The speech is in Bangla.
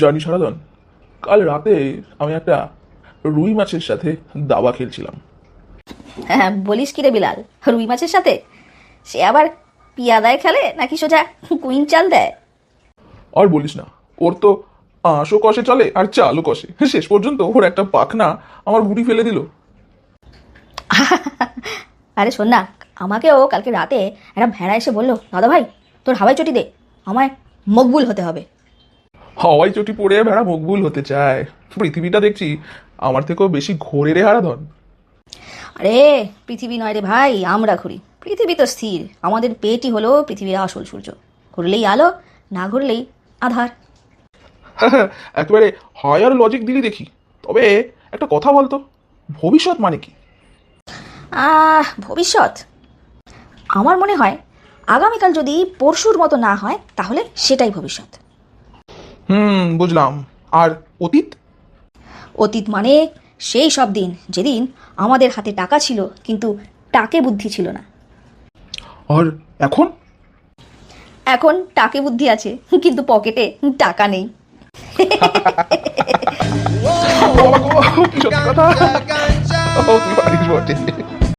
জানি সারাদন, কাল রাতে আমি একটা রুই মাছের সাথে দাবা খেলছিলাম। হ্যাঁ, বলিস কি রে বিলাল, রুই মাছের সাথে? সে আবার পিয়াদায় খেলে নাকি সোজা কুইন চাল দেয়? আর বলিস না, ওর তো আঁশও কষে চলে আর চালও কষে। শেষ পর্যন্ত ওর একটা পাখনা আমার গুটি ফেলে দিল। আরে শোন না, আমাকেও কালকে রাতে একটা ভেড়া এসে বললো, দাদা ভাই তোর হাওয়াই চটি দে, আমায় মকবুল হতে হবে। হাওয়াই চটি পড়ে ভেড়া মকবুল হতে চায়? পৃথিবীটা দেখছি আমার থেকেও বেশি ঘোরে রে হারাধন। আরে পৃথিবী নয় রে ভাই, আমরা ঘুরি। পৃথিবী তো স্থির, আমাদের পেটই হলো পৃথিবীর আসল সূর্য। ঘুরলেই আলো, না ঘুরলেই আধার। একেবারে হায়ার লজিক দিলি দেখি। তবে একটা কথা বলতো, ভবিষ্যৎ মানে কি? ভবিষ্যৎ আমার মনে হয় আগামীকাল যদি পরশুর মতো না হয় তাহলে সেটাই ভবিষ্যৎ। বুঝলাম। আর অতীত? অতীত মানে সেই সব দিন যেদিন আমাদের হাতে টাকা ছিল কিন্তু টাকে বুদ্ধি ছিল না। আর এখন? এখন টাকে বুদ্ধি আছে কিন্তু পকেটে টাকা নেই। বাবা গো, কি সত্যি কথা! ও, তুই পারিস বটে।